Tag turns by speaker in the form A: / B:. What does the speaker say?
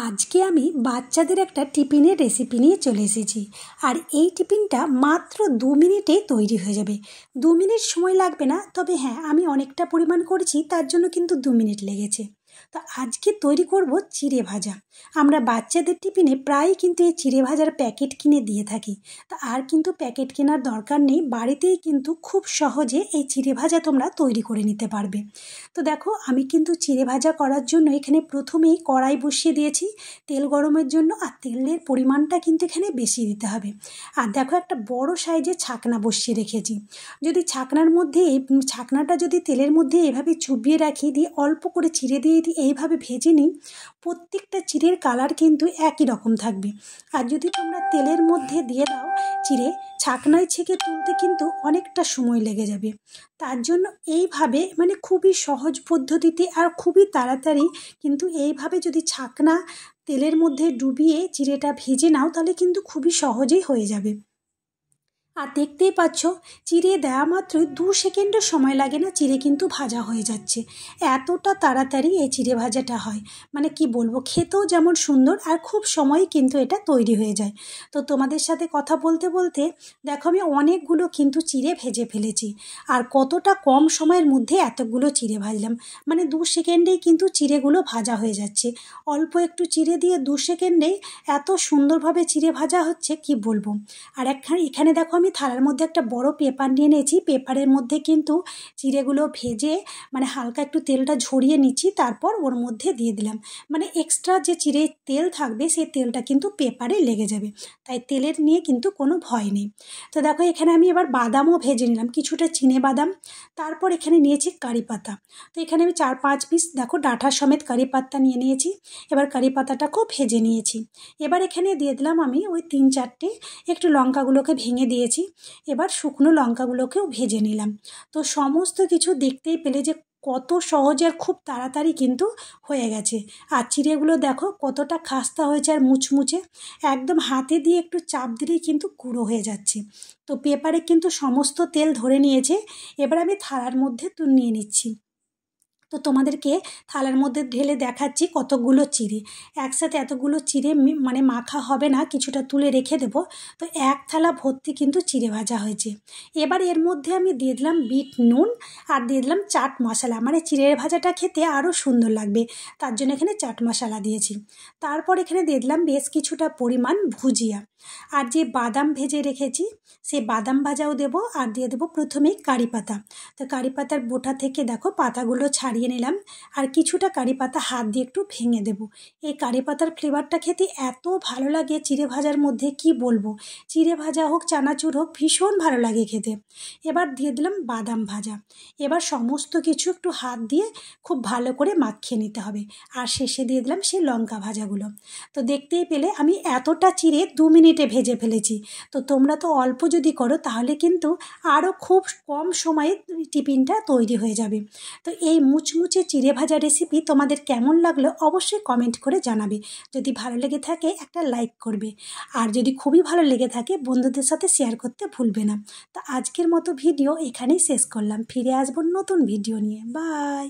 A: আজকে আমি বাচ্চাদের একটা টিফিনের রেসিপি নিয়ে চলে এসেছি। আর এই টিফিনটা মাত্র 2 মিনিটে তৈরি হয়ে যাবে। 2 মিনিট সময় লাগবে না, তবে হ্যাঁ, আমি অনেকটা পরিমাণ করেছি, তার জন্য কিন্তু 2 মিনিট লেগেছে। তো আজকে তৈরি করব চিড়ে ভাজা। আমরা বাচ্চাদের টিফিনে প্রায়ই কিন্তু এই চিড়ে ভাজার প্যাকেট কিনে দিয়ে থাকি। তা আর কিন্তু প্যাকেট কেনার দরকার নেই, বাড়িতেই কিন্তু খুব সহজে এই চিড়ে ভাজা তোমরা তৈরি করে নিতে পারবে। তো দেখো, আমি কিন্তু চিড়ে ভাজা করার জন্য এখানে প্রথমেই কড়াই বসিয়ে দিয়েছি তেল গরমের জন্য। আর তেলের পরিমাণটা কিন্তু এখানে বেশি দিতে হবে। আর দেখো, একটা বড় সাইজের ছাকনা বসিয়ে রেখেছি। যদি ছাকনার মধ্যে ছাকনাটা যদি তেলের মধ্যে এভাবে চুবিয়ে রাখি, দিয়ে অল্প করে চিড়ে দিয়ে এইভাবে ভেজে নিই, প্রত্যেকটা চিড়ের কালার কিন্তু একই রকম থাকবে। আর যদি তোমরা তেলের মধ্যে দিয়ে দাও চিড়ে, ছাকনায় ছেঁকে তুলতে কিন্তু অনেকটা সময় লেগে যাবে। তার জন্য এইভাবে খুবই সহজ পদ্ধতিতে আর খুবই তাড়াতাড়ি কিন্তু এইভাবে যদি ছাকনা তেলের মধ্যে ডুবিয়ে চিড়েটা ভেজে নাও, তাহলে কিন্তু খুবই সহজেই হয়ে যাবে। আর দেখতেই পাচ্ছ, চিড়ে দেওয়া মাত্রই 2 সেকেন্ডও সময় লাগে না, চিড়ে কিন্তু ভাজা হয়ে যাচ্ছে। এতটা তাড়াতাড়ি এই চিড়ে ভাজাটা হয়, কি বলবো, খেতেও যেমন সুন্দর আর খুব সময় কিন্তু এটা তৈরি হয়ে যায়। তো তোমাদের সাথে কথা বলতে বলতে দেখো, আমি অনেকগুলো কিন্তু চিড়ে ভেজে ফেলেছি। আর কতটা কম সময়ের মধ্যে এতগুলো চিড়ে ভাজলাম, 2 সেকেন্ডেই কিন্তু চিড়েগুলো ভাজা হয়ে যাচ্ছে। অল্প একটু চিড়ে দিয়ে 2 সেকেন্ডেই এত সুন্দরভাবে চিড়ে ভাজা হচ্ছে, কি বলবো। আর এখানে দেখো, আমি থালার মধ্যে একটা বড় পেপার নিয়ে নিয়েছি। পেপারের মধ্যে কিন্তু চিড়েগুলো ভেজে হালকা একটু তেলটা ঝরিয়ে নিচ্ছি, তারপর ওর মধ্যে দিয়ে দিলাম। এক্সট্রা যে চিড়ের তেল থাকবে, সেই তেলটা কিন্তু পেপারে লেগে যাবে, তাই তেলের নিয়ে কিন্তু কোনো ভয় নেই। তো দেখো, এখানে আমি এবার বাদামও ভেজে নিলাম, কিছুটা চিনে বাদাম। তারপর এখানে নিয়েছি কারি পাতা। তো এখানে আমি 4-5 পিস দেখো ডাঁটা সমেত কারি পাতা নিয়ে নিয়েছি। এবার কারি পাতাটাকেও ভেজে নিয়েছি। এবার এখানে দিয়ে দিলাম আমি ওই 3-4টে একটু লঙ্কাগুলোকে ভেঙে দিয়েছি। এবার শুকনো লঙ্কাগুলোকেও ভেজে নিলাম। তো সমস্ত কিছু দেখতেই পেলে যে কত সহজে আর খুব তাড়াতাড়ি কিন্তু হয়ে গেছে। আর চিড়েগুলো দেখো কতটা খাস্তা হয়েছে আর মুচমুচে, একদম হাতে দিয়ে একটু চাপ দিলেই কিন্তু গুঁড়ো হয়ে যাচ্ছে। তো পেপারে কিন্তু সমস্ত তেল ধরে নিয়েছে। এবার আমি থালার মধ্যে নিয়ে নিচ্ছি। তো তোমাদেরকে থালার মধ্যে ঢেলে দেখাচ্ছি কতগুলো চিড়ে। একসাথে এতগুলো চিড়ে মাখা হবে না, কিছুটা তুলে রেখে দেবো। তো এক থালা ভর্তি কিন্তু চিড়ে ভাজা হয়েছে। এবার এর মধ্যে আমি দিয়ে দিলাম বিট নুন আর দিয়ে দিলাম চাট মশলা, চিড়ের ভাজাটা খেতে আরও সুন্দর লাগবে, তার জন্য এখানে চাট মশলা দিয়েছি। তারপর এখানে দিয়ে দিলাম বেশ কিছুটা পরিমাণ ভুজিয়া। আর যে বাদাম ভেজে রেখেছি, সেই বাদাম ভাজাও দেবো। আর দিয়ে দেবো প্রথমেই কারি পাতা। তো কারি পাতার বোটা থেকে দেখো পাতাগুলো ছাড়িয়ে নিলাম। আর কিছুটা কারি পাতা হাত দিয়ে একটু ভেঙে দেব। এই কারি পাতার ফ্লেভারটা খেতে এত ভালো লাগে চিড়ে ভাজার মধ্যে, কি বলবো। চিড়ে ভাজা হোক চানাচুর হোক, ভীষণ ভালো লাগে খেতে। এবার দিয়ে দিলাম বাদাম ভাজা। এবার সমস্ত কিছু একটু হাত দিয়ে খুব ভালো করে মাখিয়ে নিতে হবে। আর শেষে দিয়ে দিলাম সেই লঙ্কা ভাজাগুলো। তো দেখতেই পেলে আমি এতটা চিড়ে 2 মিনিটে ভেজে ফেলেছি। তো তোমরা তো অল্প যদি করো, তাহলে কিন্তু আরও খুব কম সময়ে টিফিনটা তৈরি হয়ে যাবে। তো এই মুচমুচে চিড়ে ভাজা রেসিপি তোমাদের কেমন লাগলো অবশ্যই কমেন্ট করে জানাবে। যদি ভালো লেগে থাকে একটা লাইক করবে। আর যদি খুবই ভালো লেগে থাকে বন্ধুদের সাথে শেয়ার করতে ভুলবে না। তো আজকের মতো ভিডিও এখানেই শেষ করলাম, ফিরে আসবো নতুন ভিডিও নিয়ে। বাই।